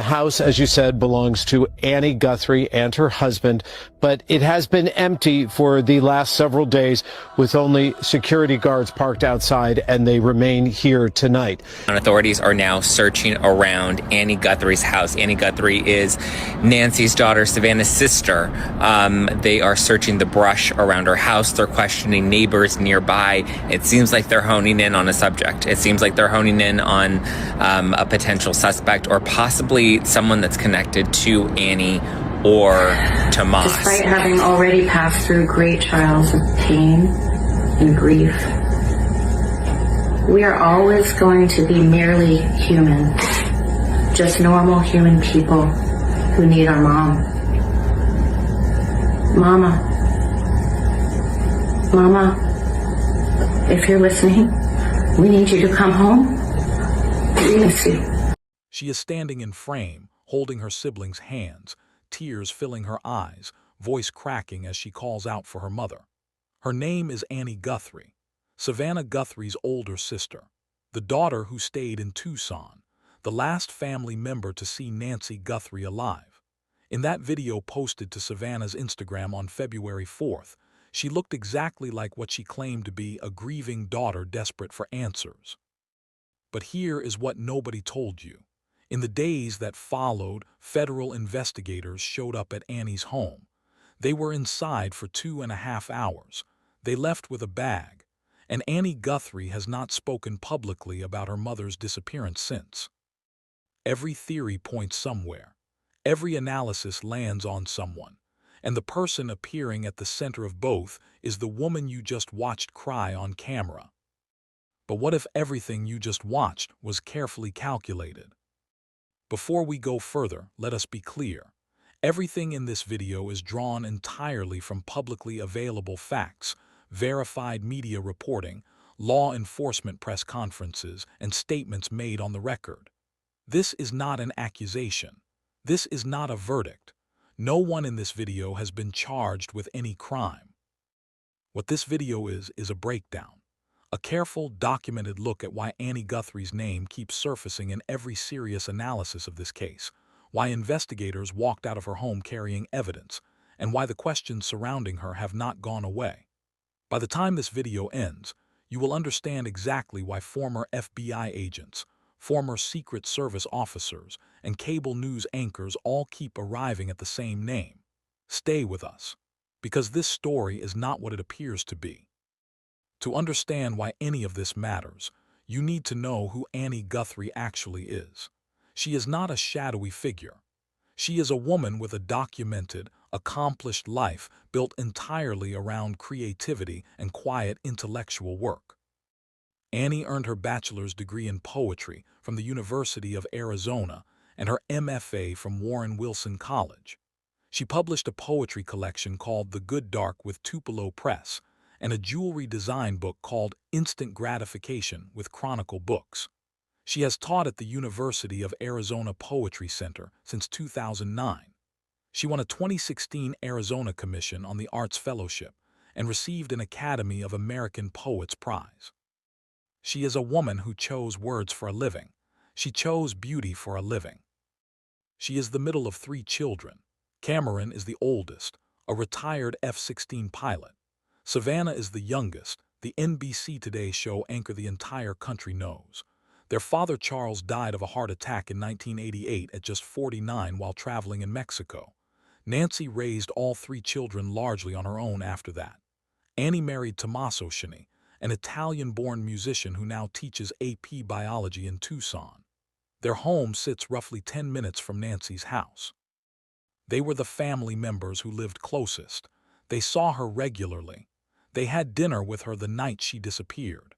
The house, as you said, belongs to Annie Guthrie and her husband, but it has been empty for the last several days with only security guards parked outside, and they remain here tonight. Authorities are now searching around Annie Guthrie's house. Annie Guthrie is Nancy's daughter, Savannah's sister. They are searching the brush around her house. They're questioning neighbors nearby. It seems like they're honing in on a subject. It seems like they're honing in on a potential suspect or possibly someone that's connected to Annie or to Moss. Despite having already passed through great trials of pain and grief, we are always going to be merely human, just normal human people who need our mom. Mama, if you're listening, we need you to come home. We miss you. She is standing in frame, holding her siblings' hands, tears filling her eyes, voice cracking as she calls out for her mother. Her name is Annie Guthrie, Savannah Guthrie's older sister, the daughter who stayed in Tucson, the last family member to see Nancy Guthrie alive. In that video posted to Savannah's Instagram on February 4th, she looked exactly like what she claimed to be a grieving daughter desperate for answers. But here is what nobody told you. In the days that followed, federal investigators showed up at Annie's home. They were inside for 2.5 hours. They left with a bag, and Annie Guthrie has not spoken publicly about her mother's disappearance since. Every theory points somewhere. Every analysis lands on someone, and the person appearing at the center of both is the woman you just watched cry on camera. But what if everything you just watched was carefully calculated? Before we go further, let us be clear. Everything in this video is drawn entirely from publicly available facts, verified media reporting, law enforcement press conferences, and statements made on the record. This is not an accusation. This is not a verdict. No one in this video has been charged with any crime. What this video is a breakdown. A careful, documented look at why Annie Guthrie's name keeps surfacing in every serious analysis of this case, why investigators walked out of her home carrying evidence, and why the questions surrounding her have not gone away. By the time this video ends, you will understand exactly why former FBI agents, former Secret Service officers, and cable news anchors all keep arriving at the same name. Stay with us, because this story is not what it appears to be. To understand why any of this matters, you need to know who Annie Guthrie actually is. She is not a shadowy figure. She is a woman with a documented, accomplished life built entirely around creativity and quiet intellectual work. Annie earned her bachelor's degree in poetry from the University of Arizona and her MFA from Warren Wilson College. She published a poetry collection called The Good Dark with Tupelo Press, and a jewelry design book called Instant Gratification with Chronicle Books. She has taught at the University of Arizona Poetry Center since 2009. She won a 2016 Arizona Commission on the Arts Fellowship and received an Academy of American Poets Prize. She is a woman who chose words for a living. She chose beauty for a living. She is the middle of 3 children. Cameron is the oldest, a retired F-16 pilot. Savannah is the youngest, the NBC Today show anchor the entire country knows. Their father Charles died of a heart attack in 1988 at just 49 while traveling in Mexico. Nancy raised all 3 children largely on her own after that. Annie married Tommaso Shani, an Italian-born musician who now teaches AP biology in Tucson. Their home sits roughly 10 minutes from Nancy's house. They were the family members who lived closest. They saw her regularly. They had dinner with her the night she disappeared.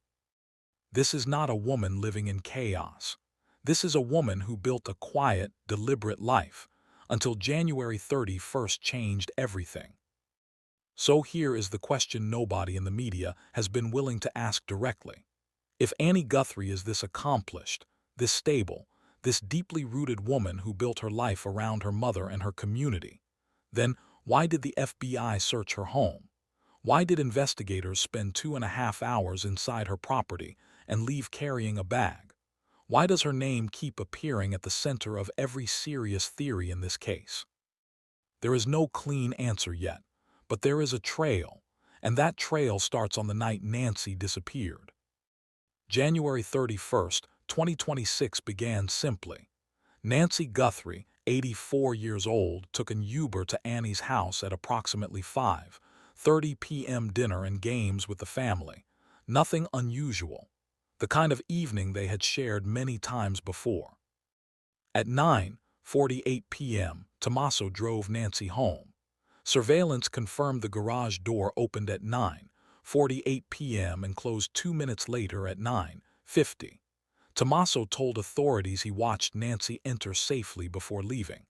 This is not a woman living in chaos. This is a woman who built a quiet, deliberate life until January 31st changed everything. So here is the question nobody in the media has been willing to ask directly. If Annie Guthrie is this accomplished, this stable, this deeply rooted woman who built her life around her mother and her community, then why did the FBI search her home? Why did investigators spend 2.5 hours inside her property and leave carrying a bag? Why does her name keep appearing at the center of every serious theory in this case? There is no clean answer yet, but there is a trail, and that trail starts on the night Nancy disappeared. January 31st, 2026 began simply. Nancy Guthrie, 84 years old, took an Uber to Annie's house at approximately 5:30 p.m. dinner and games with the family. Nothing unusual. The kind of evening they had shared many times before. At 9:48 p.m., Tommaso drove Nancy home. Surveillance confirmed the garage door opened at 9:48 p.m. and closed 2 minutes later at 9:50. Tommaso told authorities he watched Nancy enter safely before leaving.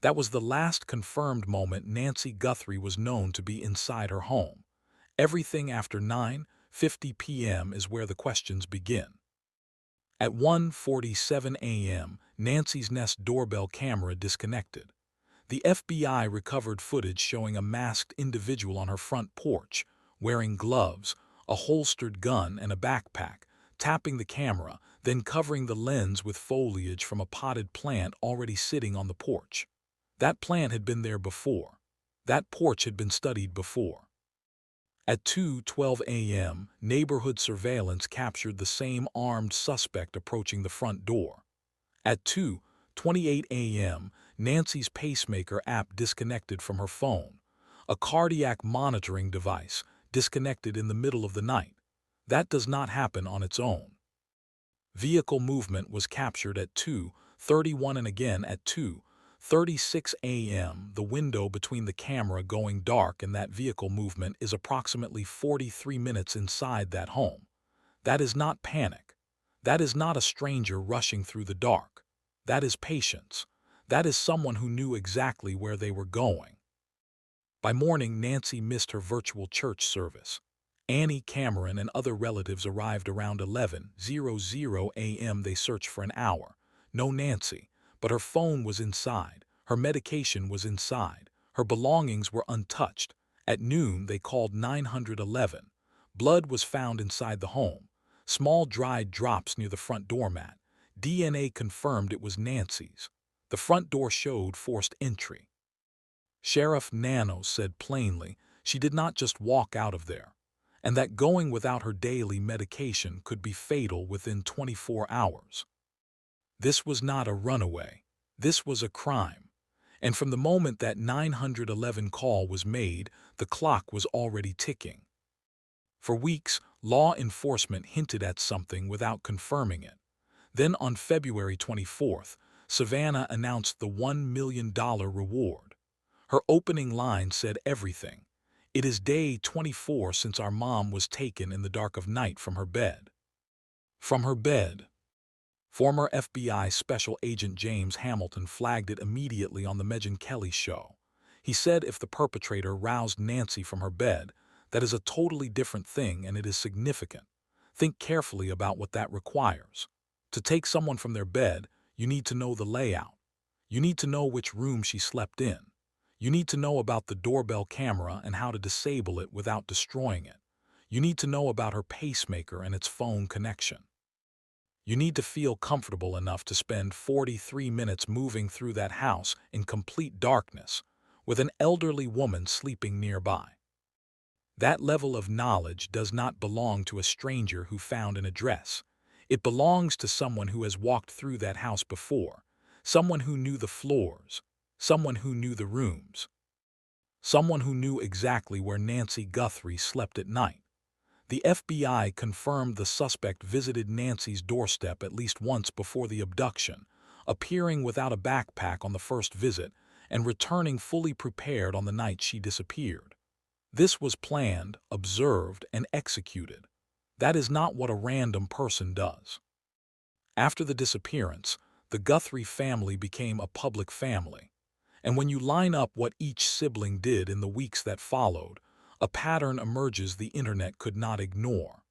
That was the last confirmed moment Nancy Guthrie was known to be inside her home. Everything after 9:50 p.m. is where the questions begin. At 1:47 a.m., Nancy's Nest doorbell camera disconnected. The FBI recovered footage showing a masked individual on her front porch, wearing gloves, a holstered gun, and a backpack, tapping the camera, then covering the lens with foliage from a potted plant already sitting on the porch. That plant had been there before. That porch had been studied before. At 2:12 a.m., neighborhood surveillance captured the same armed suspect approaching the front door. At 2:28 a.m., Nancy's pacemaker app disconnected from her phone. A cardiac monitoring device disconnected in the middle of the night. That does not happen on its own. Vehicle movement was captured at 2:31 and again at 2:36 a.m. The window between the camera going dark and that vehicle movement is approximately 43 minutes inside that home. That is not panic. That is not a stranger rushing through the dark. That is patience. That is someone who knew exactly where they were going. By morning, Nancy missed her virtual church service. Annie, Cameron, and other relatives arrived around 11:00 a.m. They searched for an hour. No Nancy, but her phone was inside. Her medication was inside. Her belongings were untouched. At noon, they called 911. Blood was found inside the home. Small dried drops near the front doormat. DNA confirmed it was Nancy's. The front door showed forced entry. Sheriff Nano said plainly she did not just walk out of there, and that going without her daily medication could be fatal within 24 hours. This was not a runaway. This was a crime. And from the moment that 911 call was made, the clock was already ticking. For weeks, law enforcement hinted at something without confirming it. Then on February 24th, Savannah announced the $1 million reward. Her opening line said everything. It is day 24 since our mom was taken in the dark of night from her bed. From her bed. Former FBI Special Agent James Hamilton flagged it immediately on the Megyn Kelly show. He said if the perpetrator roused Nancy from her bed, that is a totally different thing and it is significant. Think carefully about what that requires. To take someone from their bed, you need to know the layout. You need to know which room she slept in. You need to know about the doorbell camera and how to disable it without destroying it. You need to know about her pacemaker and its phone connection. You need to feel comfortable enough to spend 43 minutes moving through that house in complete darkness, with an elderly woman sleeping nearby. That level of knowledge does not belong to a stranger who found an address. It belongs to someone who has walked through that house before, someone who knew the floors, someone who knew the rooms, someone who knew exactly where Nancy Guthrie slept at night. The FBI confirmed the suspect visited Nancy's doorstep at least once before the abduction, appearing without a backpack on the first visit and returning fully prepared on the night she disappeared. This was planned, observed, and executed. That is not what a random person does. After the disappearance, the Guthrie family became a public family. And when you line up what each sibling did in the weeks that followed, a pattern emerges the internet could not ignore.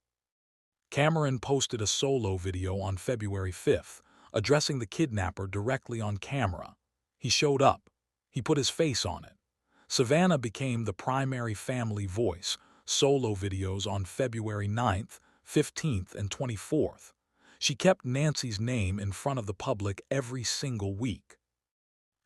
Cameron posted a solo video on February 5th, addressing the kidnapper directly on camera. He showed up. He put his face on it. Savannah became the primary family voice, solo videos on February 9th, 15th, and 24th. She kept Nancy's name in front of the public every single week.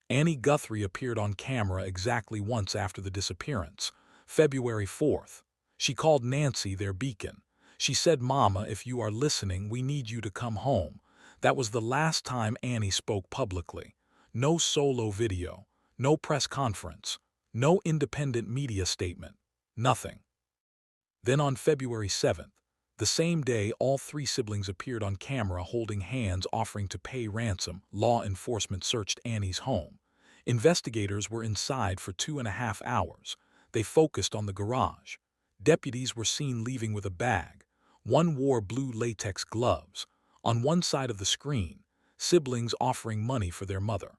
Annie Guthrie appeared on camera exactly once after the disappearance, February 4th. She called Nancy their beacon. She said, "Mama, if you are listening, we need you to come home." That was the last time Annie spoke publicly. No solo video, no press conference, no independent media statement, nothing. Then on February 7th, the same day all three siblings appeared on camera holding hands offering to pay ransom. Law enforcement searched Annie's home. Investigators were inside for 2.5 hours. They focused on the garage. Deputies were seen leaving with a bag. One wore blue latex gloves. On one side of the screen, siblings offering money for their mother.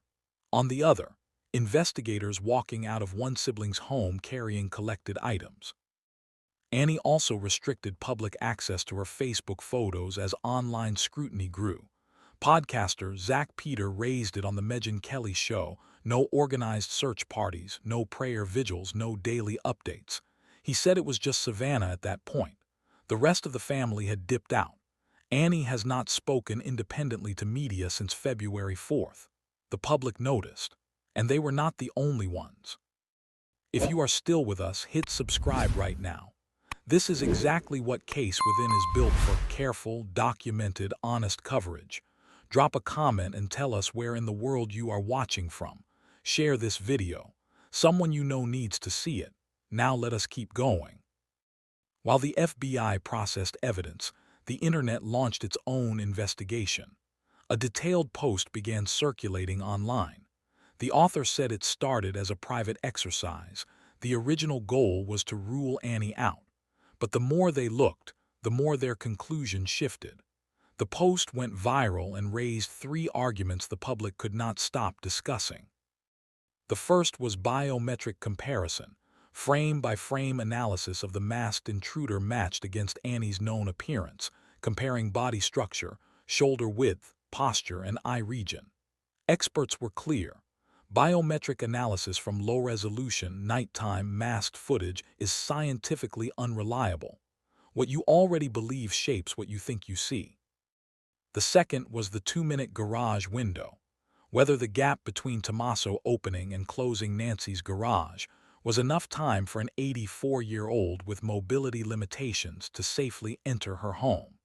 On the other, investigators walking out of one sibling's home carrying collected items. Annie also restricted public access to her Facebook photos as online scrutiny grew. Podcaster Zach Peter raised it on the Megyn Kelly show. No organized search parties, no prayer vigils, no daily updates. He said it was just Savannah at that point. The rest of the family had dipped out. Annie has not spoken independently to media since February 4th. The public noticed, and they were not the only ones. If you are still with us, hit subscribe right now. This is exactly what Case Within is built for: careful, documented, honest coverage. Drop a comment and tell us where in the world you are watching from. Share this video. Someone you know needs to see it. Now let us keep going. While the FBI processed evidence, the internet launched its own investigation. A detailed post began circulating online. The author said it started as a private exercise. The original goal was to rule Annie out. But the more they looked, the more their conclusion shifted. The post went viral and raised 3 arguments the public could not stop discussing. The first was biometric comparison, frame-by-frame analysis of the masked intruder matched against Annie's known appearance, comparing body structure, shoulder width, posture, and eye region. Experts were clear. Biometric analysis from low-resolution, nighttime masked footage is scientifically unreliable. What you already believe shapes what you think you see. The second was the 2-minute garage window. Whether the gap between Tommaso opening and closing Nancy's garage was enough time for an 84-year-old with mobility limitations to safely enter her home.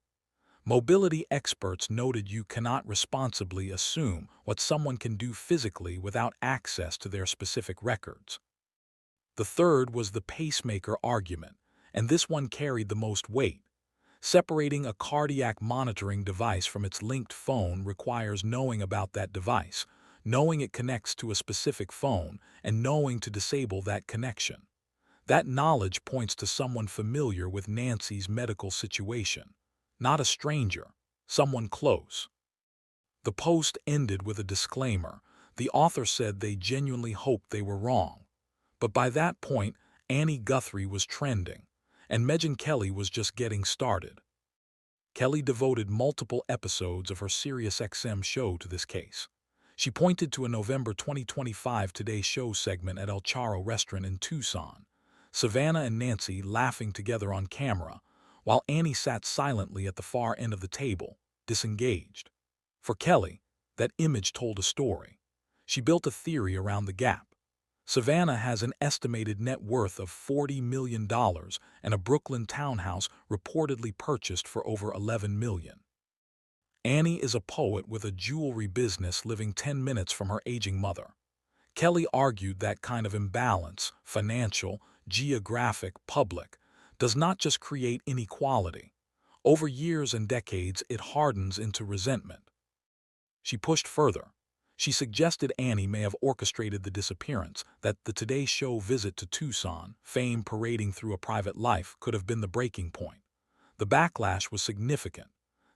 Mobility experts noted you cannot responsibly assume what someone can do physically without access to their specific records. The third was the pacemaker argument, and this one carried the most weight. Separating a cardiac monitoring device from its linked phone requires knowing about that device, knowing it connects to a specific phone, and knowing to disable that connection. That knowledge points to someone familiar with Nancy's medical situation. Not a stranger, someone close. The post ended with a disclaimer. The author said they genuinely hoped they were wrong. But by that point, Annie Guthrie was trending, and Megyn Kelly was just getting started. Kelly devoted multiple episodes of her SiriusXM show to this case. She pointed to a November 2025 Today Show segment at El Charro restaurant in Tucson. Savannah and Nancy laughing together on camera, while Annie sat silently at the far end of the table, disengaged. For Kelly, that image told a story. She built a theory around the gap. Savannah has an estimated net worth of $40 million and a Brooklyn townhouse reportedly purchased for over $11 million. Annie is a poet with a jewelry business living 10 minutes from her aging mother. Kelly argued that kind of imbalance, financial, geographic, public, does not just create inequality. Over years and decades, it hardens into resentment. She pushed further. She suggested Annie may have orchestrated the disappearance, that the Today Show visit to Tucson, fame parading through a private life, could have been the breaking point. The backlash was significant.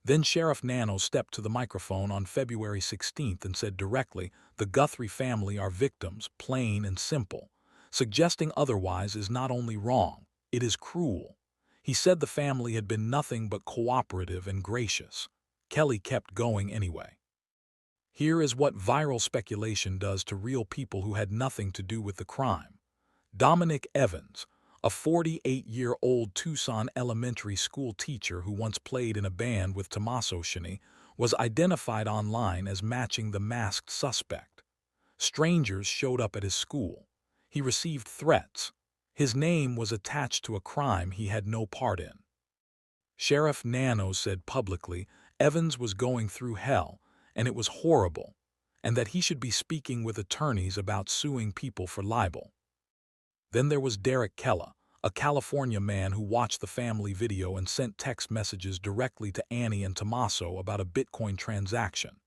Then Sheriff Nano stepped to the microphone on February 16th and said directly, "The Guthrie family are victims, plain and simple. Suggesting otherwise is not only wrong, it is cruel." He said the family had been nothing but cooperative and gracious. Kelly kept going anyway. Here is what viral speculation does to real people who had nothing to do with the crime. Dominic Evans, a 48-year-old Tucson elementary school teacher who once played in a band with Tommaso Schiene, was identified online as matching the masked suspect. Strangers showed up at his school. He received threats. His name was attached to a crime he had no part in. Sheriff Nano said publicly Evans was going through hell, and it was horrible, and that he should be speaking with attorneys about suing people for libel. Then there was Derek Kella, a California man who watched the family video and sent text messages directly to Annie and Tommaso about a Bitcoin transaction.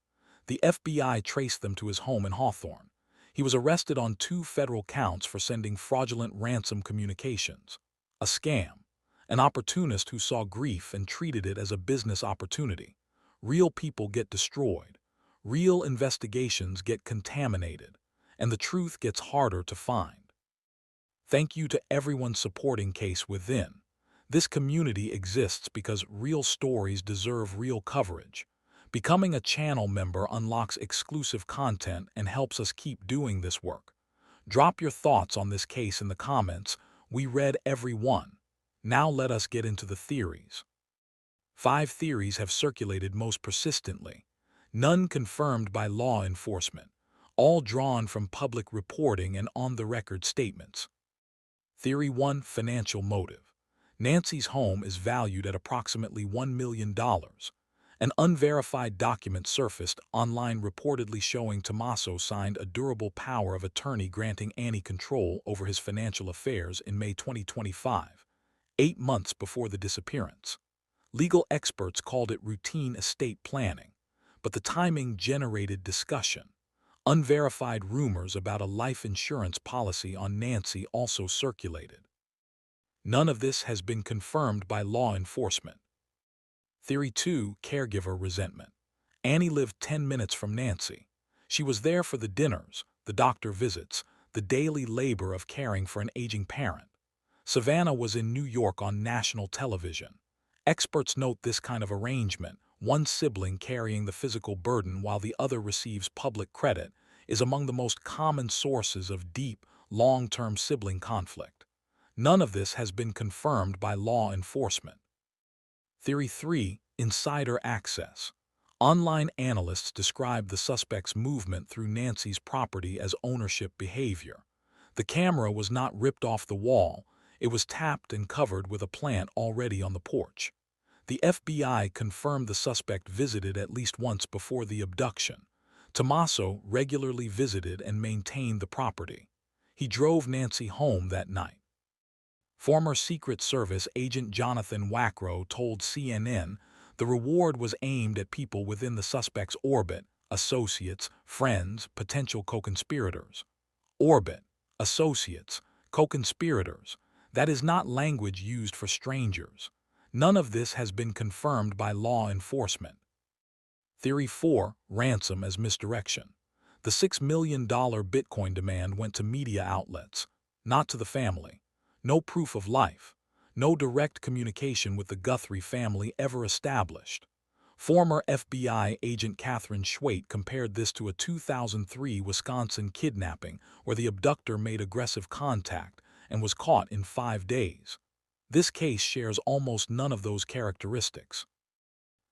The FBI traced them to his home in Hawthorne. He was arrested on 2 federal counts for sending fraudulent ransom communications. A scam. An opportunist who saw grief and treated it as a business opportunity. Real people get destroyed. Real investigations get contaminated. And the truth gets harder to find. Thank you to everyone supporting Case Within. This community exists because real stories deserve real coverage. Becoming a channel member unlocks exclusive content and helps us keep doing this work. Drop your thoughts on this case in the comments. We read every one. Now let us get into the theories. 5 theories have circulated most persistently. None confirmed by law enforcement. All drawn from public reporting and on-the-record statements. Theory 1. Financial motive. Nancy's home is valued at approximately $1 million. An unverified document surfaced online reportedly showing Tommaso signed a durable power of attorney granting Annie control over his financial affairs in May 2025, 8 months before the disappearance. Legal experts called it routine estate planning, but the timing generated discussion. Unverified rumors about a life insurance policy on Nancy also circulated. None of this has been confirmed by law enforcement. Theory 2. Caregiver resentment. Annie lived 10 minutes from Nancy. She was there for the dinners, the doctor visits, the daily labor of caring for an aging parent. Savannah was in New York on national television. Experts note this kind of arrangement, one sibling carrying the physical burden while the other receives public credit, is among the most common sources of deep, long-term sibling conflict. None of this has been confirmed by law enforcement. Theory 3. Insider access. Online analysts describe the suspect's movement through Nancy's property as ownership behavior. The camera was not ripped off the wall, it was tapped and covered with a plant already on the porch. The FBI confirmed the suspect visited at least once before the abduction. Tommaso regularly visited and maintained the property. He drove Nancy home that night. Former Secret Service agent Jonathan Wackrow told CNN the reward was aimed at people within the suspect's orbit, associates, friends, potential co-conspirators. Orbit, associates, co-conspirators. That is not language used for strangers. None of this has been confirmed by law enforcement. Theory 4. Ransom as misdirection. The $6 million Bitcoin demand went to media outlets, not to the family. No proof of life. No direct communication with the Guthrie family ever established. Former FBI agent Catherine Schwait compared this to a 2003 Wisconsin kidnapping where the abductor made aggressive contact and was caught in 5 days. This case shares almost none of those characteristics.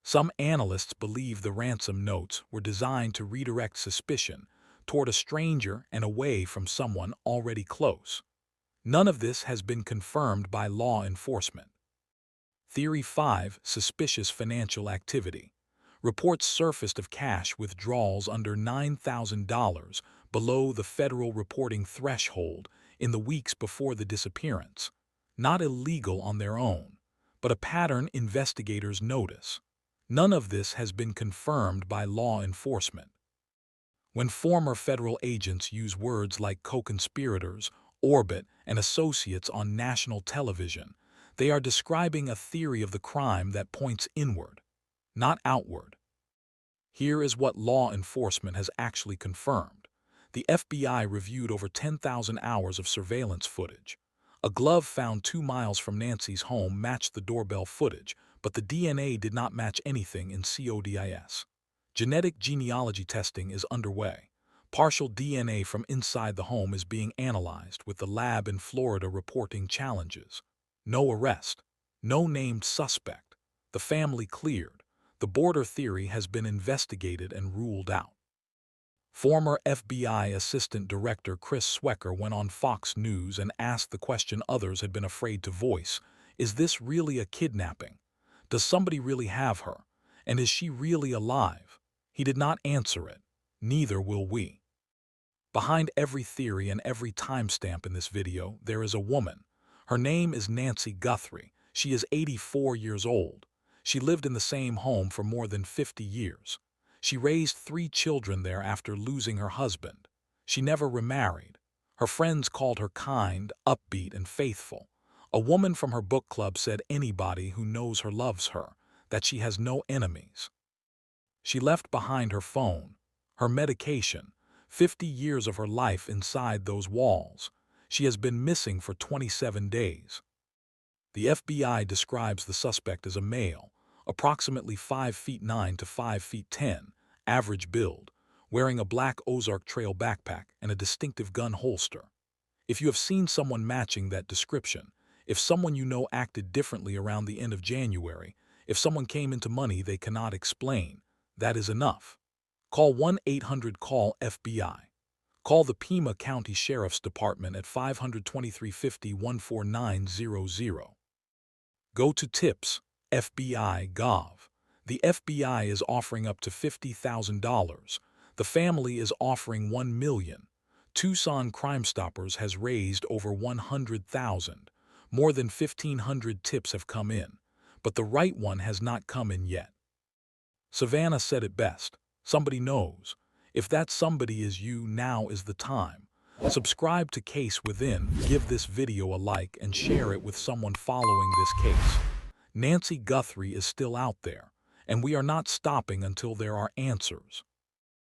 Some analysts believe the ransom notes were designed to redirect suspicion toward a stranger and away from someone already close. None of this has been confirmed by law enforcement. Theory 5. Suspicious financial activity. Reports surfaced of cash withdrawals under $9,000 below the federal reporting threshold in the weeks before the disappearance. Not illegal on their own, but a pattern investigators notice. None of this has been confirmed by law enforcement. When former federal agents use words like co-conspirators, orbit, and associates on national television, they are describing a theory of the crime that points inward, not outward. Here is what law enforcement has actually confirmed. The FBI reviewed over 10,000 hours of surveillance footage. A glove found 2 miles from Nancy's home matched the doorbell footage, but the DNA did not match anything in CODIS. Genetic genealogy testing is underway. Partial DNA from inside the home is being analyzed, with the lab in Florida reporting challenges. No arrest. No named suspect. The family cleared. The border theory has been investigated and ruled out. Former FBI Assistant Director Chris Swecker went on Fox News and asked the question others had been afraid to voice: is this really a kidnapping? Does somebody really have her? And is she really alive? He did not answer it. Neither will we. Behind every theory and every timestamp in this video, there is a woman. Her name is Nancy Guthrie. She is 84 years old. She lived in the same home for more than 50 years. She raised 3 children there after losing her husband. She never remarried. Her friends called her kind, upbeat, and faithful. A woman from her book club said anybody who knows her loves her, that she has no enemies. She left behind her phone, her medication, 50 years of her life inside those walls. She has been missing for 27 days. The FBI describes the suspect as a male, approximately 5'9" to 5'10", average build, wearing a black Ozark Trail backpack and a distinctive gun holster. If you have seen someone matching that description, if someone you know acted differently around the end of January, if someone came into money they cannot explain, that is enough. Call 1-800-CALL-FBI. Call the Pima County Sheriff's Department at 523-50-14900. Go to Tips, FBI Gov. The FBI is offering up to $50,000. The family is offering $1 million. Tucson Crime Stoppers has raised over $100,000. More than 1,500 tips have come in, but the right one has not come in yet. Savannah said it best. Somebody knows. If that somebody is you, now is the time. Subscribe to Case Within, give this video a like, and share it with someone following this case. Nancy Guthrie is still out there, and we are not stopping until there are answers.